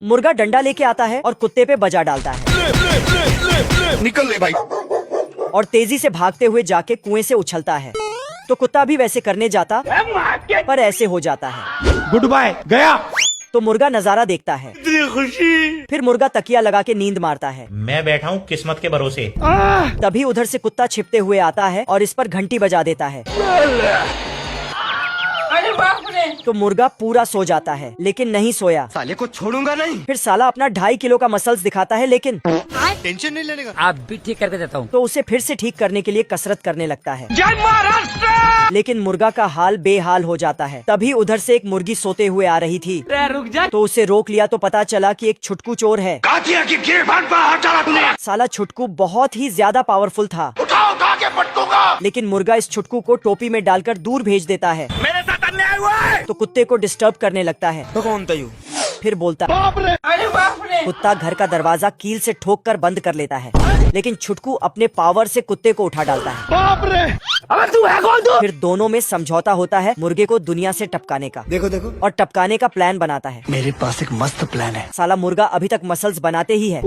मुर्गा डंडा लेके आता है और कुत्ते पे बजा डालता है। निकल ले भाई। और तेजी से भागते हुए जाके कुएं से उछलता है। तो कुत्ता भी वैसे करने जाता पर ऐसे हो जाता है। गुड बाय गया। तो मुर्गा नजारा देखता है। खुशी। फिर मुर्गा तकिया लगा के नींद मारता है। मैं बैठा हूँ किस्मत के भरोसे। तभी उधर से कुत्ता छिपते हुए आता है और इस पर घंटी बजा देता है। तो मुर्गा पूरा सो जाता है लेकिन नहीं सोया। साले को छोड़ूंगा नहीं। फिर साला अपना 2.5 किलो का मसल्स दिखाता है लेकिन टेंशन नहीं लेने का। आप भी ठीक करके देता हूँ। तो उसे फिर से ठीक करने के लिए कसरत करने लगता है। जय महाराष्ट्र। लेकिन मुर्गा का हाल बेहाल हो जाता है। तभी उधर से एक मुर्गी सोते हुए आ रही थी। रुक जा। तो उसे रोक लिया तो पता चला कि एक छुटकू चोर है। साला छुटकू बहुत ही ज्यादा पावरफुल था। उठा के पटकूंगा। लेकिन मुर्गा इस छुटकू को टोपी में डालकर दूर भेज देता है। मेरे साथ अन्याय हुआ है। तो कुत्ते को डिस्टर्ब करने लगता है। तो कौन था यू? फिर बोलता है। कुत्ता घर का दरवाजा कील से ठोक कर बंद कर लेता है। लेकिन छुटकू अपने पावर से कुत्ते को उठा डालता है। बाप रे। अबे तू है कौन तू? फिर दोनों में समझौता होता है मुर्गे को दुनिया से टपकाने का। देखो देखो। और टपकाने का प्लान बनाता है। मेरे पास एक मस्त प्लान है। साला मुर्गा अभी तक मसल्स बनाते ही है।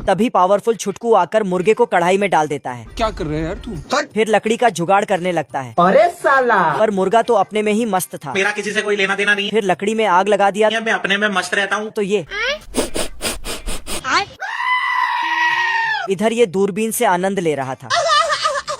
तभी पावरफुल छुटकू आकर मुर्गे को कढ़ाई में डाल देता है। क्या कर रहे हैं यार तू? फिर लकड़ी का जुगाड़ करने लगता है। अरे साला। पर मुर्गा तो अपने में ही मस्त था। मेरा किसी से कोई लेना देना नहीं फिर लकड़ी में आग लगा दिया। है। मैं अपने में मस्त रहता हूँ। तो ये इधर ये दूरबीन से आनंद ले रहा था।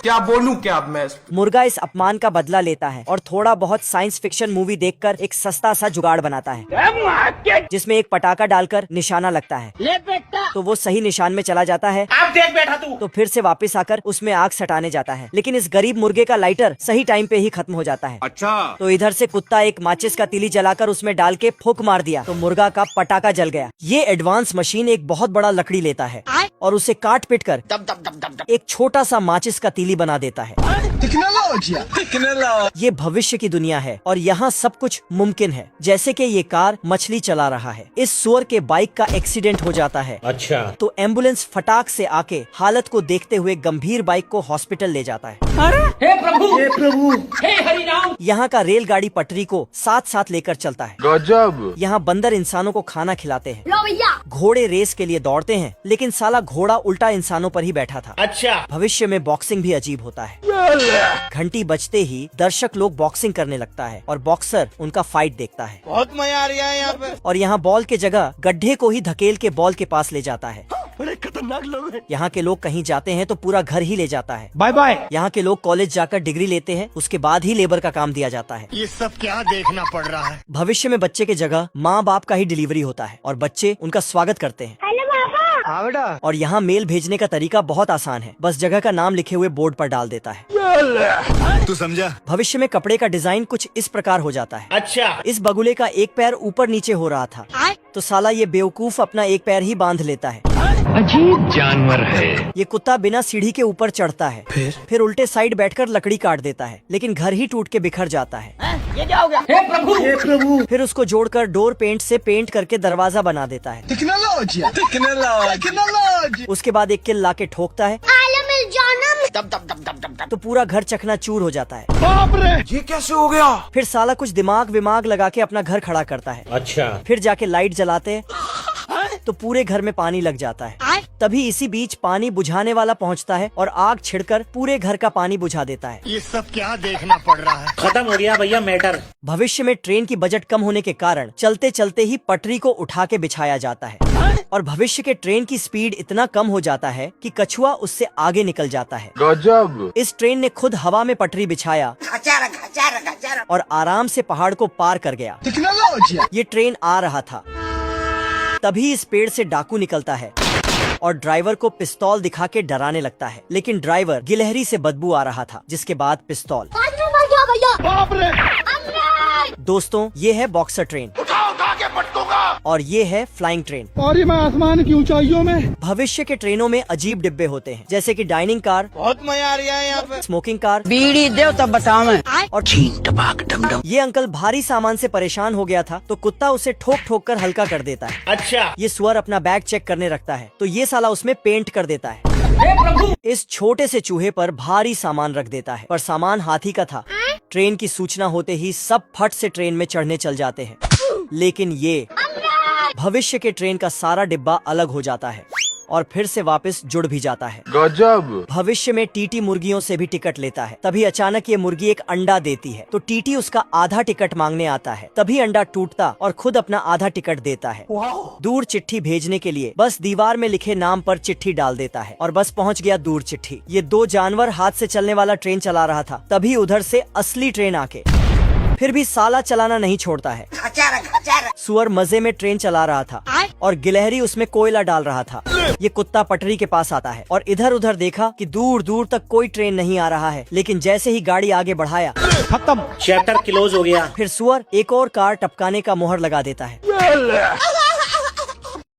क्या बोलूं क्या अब मैं? मुर्गा इस अपमान का बदला लेता है और थोड़ा बहुत साइंस फिक्शन मूवी देखकर एक सस्ता सा जुगाड़ बनाता है जिसमें एक पटाखा डालकर निशाना लगता है। ले बेटा। तो वो सही निशान में चला जाता है। आप देख बैठा तू। तो फिर से वापस आकर उसमें आग सटाने जाता है। लेकिन इस गरीब मुर्गे का लाइटर सही टाइम पे ही खत्म हो जाता है। अच्छा। तो इधर से कुत्ता एक माचिस का तीली जलाकर उसमें डाल के फूंक मार दिया तो मुर्गा का पटाखा जल गया। ये एडवांस मशीन एक बहुत बड़ा लकड़ी लेता है और उसे काट पीट कर एक छोटा सा माचिस का तीली बना देता है। ये भविष्य की दुनिया है और यहाँ सब कुछ मुमकिन है। जैसे कि ये कार मछली चला रहा है। इस सुअर के बाइक का एक्सीडेंट हो जाता है। अच्छा। तो एम्बुलेंस फटाक से आके हालत को देखते हुए गंभीर बाइक को हॉस्पिटल ले जाता है। हे प्रभु, हे प्रभु, हे हरि राम। यहाँ का रेलगाड़ी पटरी को साथ साथ लेकर चलता है। गजब। यहाँ बंदर इंसानों को खाना खिलाते हैं। लो भैया। घोड़े रेस के लिए दौड़ते हैं लेकिन साला घोड़ा उल्टा इंसानों पर ही बैठा था। अच्छा। भविष्य में बॉक्सिंग भी अजीब होता है। घंटी बजते ही दर्शक लोग बॉक्सिंग करने लगता है और बॉक्सर उनका फाइट देखता है। बहुत मजा आ रहा है यहाँ पे। और यहाँ बॉल के जगह गड्ढे को ही धकेल के बॉल के पास ले जाता है। बड़े खतरनाक लोग हैं। यहाँ के लोग कहीं जाते हैं तो पूरा घर ही ले जाता है। Bye bye. यहाँ के लोग कॉलेज जाकर डिग्री लेते हैं उसके बाद ही लेबर का काम दिया जाता है। ये सब क्या देखना पड़ रहा है? भविष्य में बच्चे के जगह माँ बाप का ही डिलीवरी होता है और बच्चे उनका स्वागत करते हैं। हेलो पापा। हाँ बेटा। और यहाँ मेल भेजने का तरीका बहुत आसान है। बस जगह का नाम लिखे हुए बोर्ड पर डाल देता है। तू समझा? भविष्य में कपड़े का डिजाइन कुछ इस प्रकार हो जाता है। अच्छा। इस बगुले का एक पैर ऊपर नीचे हो रहा था तो साला ये बेवकूफ अपना एक पैर ही बांध लेता है। अजीब जानवर है। ये कुत्ता बिना सीढ़ी के ऊपर चढ़ता है। फिर उल्टे साइड बैठकर लकड़ी काट देता है लेकिन घर ही टूट के बिखर जाता है। ये क्या हो गया? हे प्रभु, हे प्रभु। फिर उसको जोड़कर डोर पेंट से पेंट करके दरवाजा बना देता है। टेक्नोलॉजी। उसके बाद एक किल लाके ठोकता है आलम जानम। तो पूरा घर चकनाचूर हो जाता है। बाप रे। ये कैसे हो गया? फिर साला कुछ दिमाग विमाग लगा के अपना घर खड़ा करता है। अच्छा। फिर जाके लाइट जलाते हैं तो पूरे घर में पानी लग जाता है। तभी इसी बीच पानी बुझाने वाला पहुंचता है और आग छिड़कर पूरे घर का पानी बुझा देता है। ये सब क्या देखना पड़ रहा है? खत्म हो गया भैया मैटर। भविष्य में ट्रेन की बजट कम होने के कारण चलते चलते ही पटरी को उठा के बिछाया जाता है और भविष्य के ट्रेन की स्पीड इतना कम हो जाता है कि कछुआ उससे आगे निकल जाता है। गजब। इस ट्रेन ने खुद हवा में पटरी बिछाया और आराम से पहाड़ को पार कर गया। टेक्नोलॉजी। ये ट्रेन आ रहा था। तभी इस पेड़ से डाकू निकलता है और ड्राइवर को पिस्तौल दिखा के डराने लगता है लेकिन ड्राइवर गिलहरी से बदबू आ रहा था जिसके बाद पिस्तौल। आज में मर गया भैया। बाप रे। दोस्तों ये है बॉक्सर ट्रेन उठा के पटकूंगा। और ये है फ्लाइंग ट्रेन। और ये मैं आसमान की ऊंचाइयों में। भविष्य के ट्रेनों में अजीब डिब्बे होते हैं जैसे कि डाइनिंग कार, बहुत मजा आ रहा है यहाँ पे। स्मोकिंग कार बीड़ी दे तब बताओ मैं। और ये अंकल भारी सामान से परेशान हो गया था तो कुत्ता उसे ठोक ठोक कर हल्का कर देता है। अच्छा। ये सुअर अपना बैग चेक करने रखता है तो ये साला उसमें पेंट कर देता है। हे प्रभु। इस छोटे से चूहे पर भारी सामान रख देता है पर सामान हाथी का था। ट्रेन की सूचना होते ही सब फट से ट्रेन में चढ़ने चल जाते हैं लेकिन ये भविष्य के ट्रेन का सारा डिब्बा अलग हो जाता है और फिर से वापस जुड़ भी जाता है। गजब। भविष्य में टीटी मुर्गियों से भी टिकट लेता है। तभी अचानक ये मुर्गी एक अंडा देती है तो टीटी उसका आधा टिकट मांगने आता है। तभी अंडा टूटता और खुद अपना आधा टिकट देता है। दूर चिट्ठी भेजने के लिए बस दीवार में लिखे नाम पर चिट्ठी डाल देता है और बस पहुंच गया दूर चिट्ठी। ये दो जानवर हाथ से चलने वाला ट्रेन चला रहा था, तभी उधर से असली ट्रेन आके फिर भी साला चलाना नहीं छोड़ता है। सुअर मजे में ट्रेन चला रहा था और गिलहरी उसमें कोयला डाल रहा था। ये कुत्ता पटरी के पास आता है और इधर उधर देखा कि दूर दूर तक कोई ट्रेन नहीं आ रहा है, लेकिन जैसे ही गाड़ी आगे बढ़ाया चैप्टर क्लोज हो गया। फिर सुअर एक और कार टपकाने का मोहर लगा देता है।